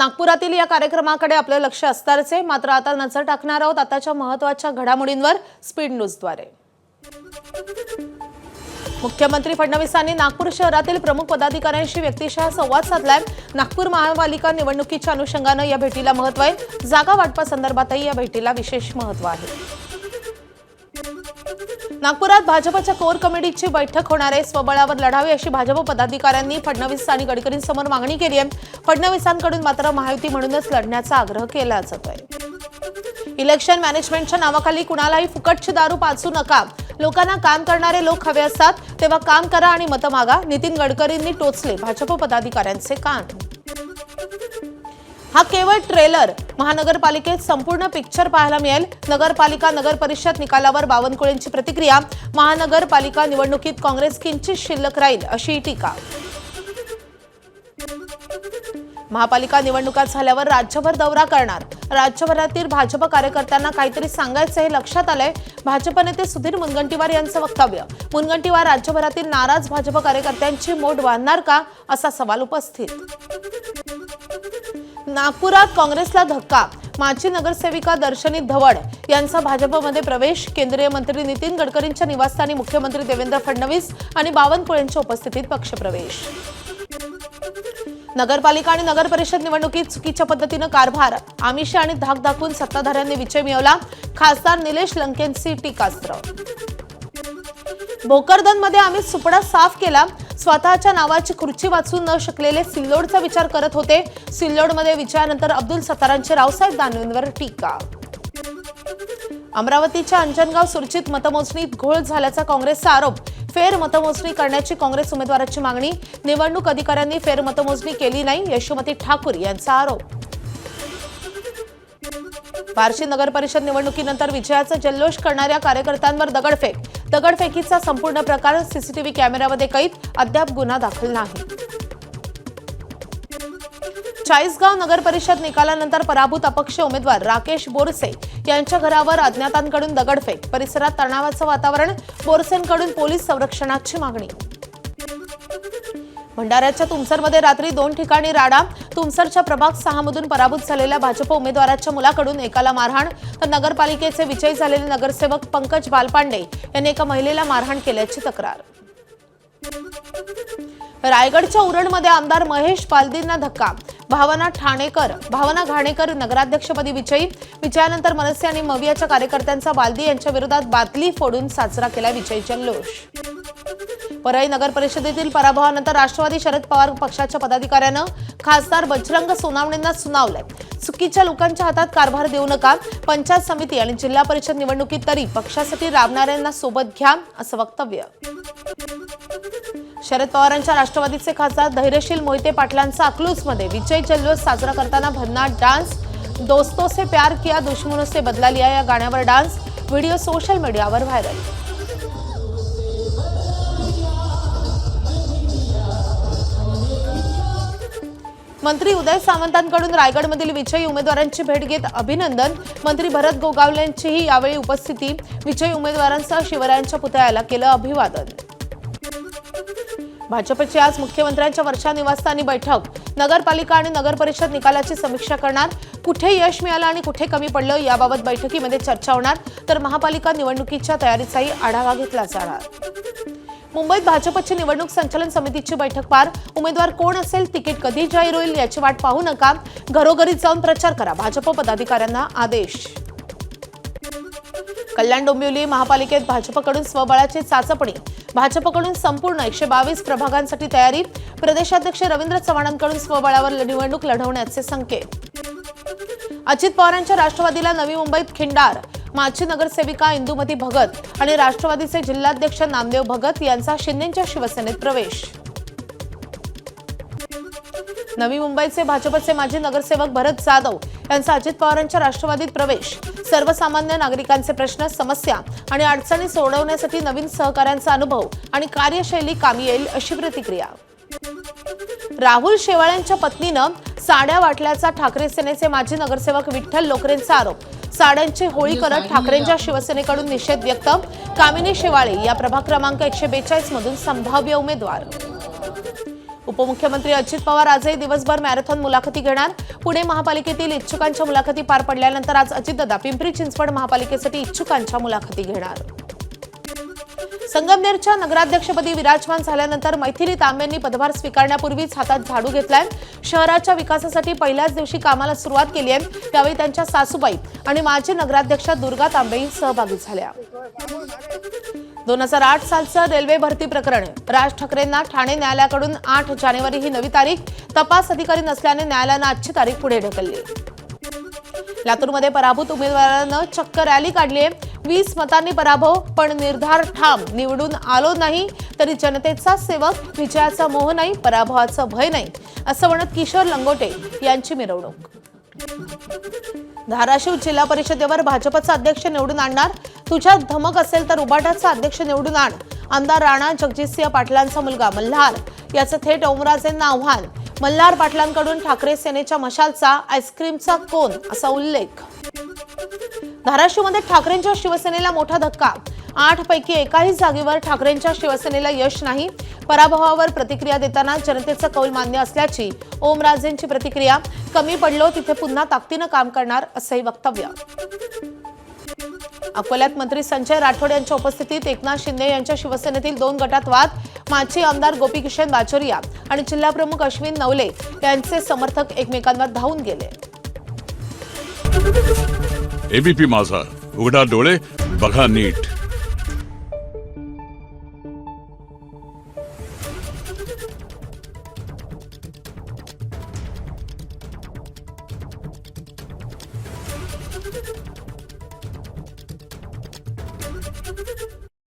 नागपुरातील या कार्यक्रमाकडे आपले लक्ष असणारच आहे। मात्र आता नजर टाकणार आहोत आताच्या महत्त्वाच्या घडामोडींवर स्पीड न्यूजद्वारे। मुख्यमंत्री फडणवीसांनी नागपूर शहरातील प्रमुख पदाधिकाऱ्यांशी व्यक्तिशः संवाद साधलाय। नागपूर महापालिका निवडणुकीच्या अनुषंगाने या भेटीला महत्त्व आहे। जागा वाटपासंदर्भातही या भेटीला विशेष महत्त्व आहे। नागपुरात भाजपच्या कोर कमिटीची बैठक होणार आहे। स्वबळावर लढावे अशी भाजप पदाधिकाऱ्यांनी फडणवीस आणि गडकरींसमोर मागणी केली आहे। फडणवीसांकडून मात्र महायुती म्हणूनच लढण्याचा आग्रह केला जातोय। इलेक्शन मॅनेजमेंटच्या नावाखाली कुणालाही फुकटची दारू पाजू नका। लोकांना काम करणारे लोक हवे असतात तेव्हा काम करा आणि मत मागा। नितीन गडकरींनी टोचले भाजप पदाधिकाऱ्यांचे कान। हा केवळ ट्रेलर, महानगरपालिकेत संपूर्ण पिक्चर पाहायला मिळेल। नगरपालिका नगर परिषद निकालावर बावनकुळेंची प्रतिक्रिया। महानगरपालिका निवडणुकीत काँग्रेस किंचित शिल्लक राहील अशी टीका। महापालिका निवडणुका झाल्यावर राज्यभर दौरा करणार। राज्यभरातील भाजप कार्यकर्त्यांना काहीतरी सांगायचं हे लक्षात आलंय। भाजप नेते सुधीर मुनगंटीवार यांचं वक्तव्य। मुनगंटीवार राज्यभरातील नाराज भाजप कार्यकर्त्यांची मोड बांधणार का असा सवाल उपस्थित। नागपुरात काँग्रेसला धक्का। माजी नगरसेविका दर्शनी धवड यांचा भाजपमध्ये प्रवेश। केंद्रीय मंत्री नितीन गडकरींच्या निवासस्थानी मुख्यमंत्री देवेंद्र फडणवीस आणि बावनकुळेंच्या उपस्थितीत पक्षप्रवेश। नगरपालिका आणि नगर परिषद निवडणुकीत चुकीच्या पद्धतीने कारभार, आमिष आणि धाक दाखवून सत्ताधाऱ्यांनी विजय मिळवला। खासदार निलेश लंकेंची टीकास्त्र। भोकरदनमध्ये आम्ही सुपडा साफ केला। स्वतःच्या नावाची खुर्ची वाचू न शकलेले सिल्लोडचा विचार करत होते। सिल्लोडमध्ये विजयानंतर अब्दुल सत्तारांची रावसाहेब दानवेंवर टीका। अमरावतीच्या अंजनगाव सुरचित मतमोजणीत घोळ झाल्याचा काँग्रेसचा आरोप। फेर मतमोजणी करण्याची काँग्रेस उमेदवाराची मागणी। निवडणूक अधिकाऱ्यांनी फेर मतमोजणी केली नाही, यशोमती ठाकूर यांचा आरोप। बार्शी नगर परिषद निवडणुकीनंतर विजयाचा जल्लोष करणाऱ्या कार्यकर्त्यांवर दगडफेक। दगडफेकीचा संपूर्ण प्रकार सीसीटीव्ही कॅमेऱ्यामध्ये कैद। अद्याप गुन्हा दाखल नाही। चाळीसगाव नगर परिषद निकालानंतर पराभूत अपक्ष उमेदवार राकेश बोरसे यांच्या घरावर अज्ञातांकडून दगडफेक। परिसरात तणावाचं वातावरण। बोरसेंकडून पोलीस संरक्षणाची मागणी। भंडाऱ्याच्या तुमसरमध्ये रात्री 2 ठिकाणी राडा। तुमसरच्या प्रभाग 6 मधून पराभूत झालेल्या भाजप उमेदवाराच्या मुलाकडून एकाला मारहाण, तर नगरपालिकेचे विजयी झालेले नगरसेवक पंकज बालपांडे यांनी एका महिलेला मारहाण केल्याची तक्रार। रायगडच्या उरणमध्ये आमदार महेश बालदींना धक्का। भावना घाणेकर नगराध्यक्षपदी विजयी। विजयानंतर मनसे आणि मवियाच्या कार्यकर्त्यांचा बालदी यांच्या विरोधात बादली फोडून साजरा केला विजय जल्लोष। परळी नगर परिषदेतील पराभवानंतर राष्ट्रवादी शरद पवार पक्षाच्या पदाधिकाऱ्यांना खासदार बजरंग सोनावणेंना सुनावलंय। चुकीच्या लोकांच्या हातात कारभार देऊ नका। पंचायत समिती आणि जिल्हा परिषद निवडणुकीत तरी पक्षासाठी राबणाऱ्यांना सोबत घ्या असं वक्तव्य। शरद पवारांच्या राष्ट्रवादीचे खासदार धैर्यशील मोहिते पाटलांचा अकलूजमध्ये विजय जल्लोष साजरा करताना भन्नाट डान्स। दोस्तों से प्यार किया दुश्मनों से बदला लिया या गाण्यावर डान्स। व्हिडिओ सोशल मीडियावर व्हायरल। मंत्री उदय सामंतांकडून रायगडमधील विजयी उमेदवारांची भेट घेत अभिनंदन। मंत्री भरत गोगावलेंचीही यावेळी उपस्थिती। विजयी उमेदवारांसह शिवरायांच्या पुतळ्याला केलं अभिवादन। भाजपची आज मुख्यमंत्र्यांच्या वर्षा निवासस्थानी बैठक। नगरपालिका आणि नगर परिषद निकालाची समीक्षा करणार। कुठे यश मिळालं आणि कुठे कमी पडलं याबाबत बैठकीमध्ये चर्चा होणार, तर महापालिका निवडणुकीच्या तयारीचाही आढावा घेतला जाणार। मुंबईत भाजपची निवडणूक संचालन समितीची बैठक पार। उमेदवार कोण असेल, तिकीट कधी जाहीर होईल याची वाट पाहू नका। घरोघरी जाऊन प्रचार करा, भाजप पदाधिकाऱ्यांना आदेश। कल्याण डोंबिवली महापालिकेत भाजपकडून स्वबळाची चाचपणी। भाजपकडून संपूर्ण 122 प्रभागांसाठी तयारी। प्रदेशाध्यक्ष रवींद्र चव्हाणांकडून स्वबळावर निवडणूक लढवण्याचे संकेत। अजित पवारांच्या राष्ट्रवादीला नवी मुंबईत खिंडार। माजी नगरसेविका इंदुमती भगत आणि राष्ट्रवादीचे जिल्हाध्यक्ष नामदेव भगत यांचा शिंदेच्या शिवसेनेत प्रवेश। नवी मुंबईचे भाजपचे माजी नगरसेवक भरत जाधव यांचा अजित पवारांच्या राष्ट्रवादीत प्रवेश। सर्वसामान्य नागरिकांचे प्रश्न, समस्या आणि अडचणी सोडवण्यासाठी नवीन सहकाऱ्यांचा अनुभव आणि कार्यशैली कामी येईल अशी प्रतिक्रिया। राहुल शेवाळ्यांच्या पत्नीनं साड्या वाटल्याचा ठाकरे सेनेचे माजी नगरसेवक विठ्ठल लोकरेंचा आरोप। साड्यांची होळी करत ठाकरेंच्या शिवसेनेकडून निषेध व्यक्त। कामिनी शेवाळे या प्रभाग क्रमांक 142 मधून संभाव्य उमेदवार। उपमुख्यमंत्री अजित पवार आजही दिवसभर मॅरेथॉन मुलाखती घेणार. पुणे महापालिकेतील इच्छुकांच्या मुलाखती पार पडल्यानंतर आज अजितदादा पिंपरी चिंचवड महापालिकेसाठी इच्छुकांच्या मुलाखती घेणार. संगमनेरच्या नगराध्यक्षपदी विराजमान झाल्यानंतर मैथिली तांबेंनी पदभार स्वीकारण्यापूर्वीच हातात झाडू घेतलाय. शहराच्या विकासासाठी पहिल्याच दिवशी कामाला सुरुवात केली आहे. त्यावेळी त्यांच्या सासूबाई आणि माजी नगराध्यक्षा दुर्गा तांबेही सहभागी झाल्या. 2008 सालचं रेल्वे भरती प्रकरण. राज ठाकरेंना ठाणे न्यायालयाकडून 8 जानेवारी ही नवी तारीख. तपास अधिकारी नसल्याने न्यायालयानं आजची तारीख पुढे ढकलली. लातूरमध्ये पराभूत उमेदवारानं चक्क रॅली काढली आहे. 20 मतांनी पराभव, पण निर्धार ठाम. निवडून आलो नाही तरी जनतेचा सेवक. विजयाचा मोह नाही, पराभवाचं भय नाही, असं म्हणत किशोर लंगोटे यांची मिरवणूक. धाराशिव जिल्हा परिषदेवर भाजपचा अध्यक्ष निवडून आणणार. तुझ्यात धमक असेल तर उबाटाचा अध्यक्ष निवडून आण. आमदार राणा जगजितसिंह पाटलांचा मुलगा मल्हार याचं थेट ओमराजेंना आव्हान. मल्हार पाटलांकडून ठाकरे सेनेच्या मशालचा आईस्क्रीमचा कोन असा उल्लेख. धाराशिवमध्ये ठाकरेंच्या शिवसेनेला मोठा धक्का. 8 पैकी एकाही जागेवर ठाकरेंच्या शिवसेनेला यश नाही. पराभवावर प्रतिक्रिया देताना जनतेचा कौल मान्य असल्याची ओमराजेंची प्रतिक्रिया. कमी पडलो तिथे पुन्हा ताकदीनं काम करणार असंही वक्तव्य. अकोल्यात मंत्री संजय राठोड यांच्या उपस्थितीत एकनाथ शिंदे यांच्या शिवसेनेतील 2 गटात वाद. माजी आमदार गोपीकिशन बाजोरिया आणि जिल्हाप्रमुख अश्विन नवले यांचे समर्थक एकमेकांवर धावून गेले. एबीपी माझा, उघडा डोळे बघा नीट.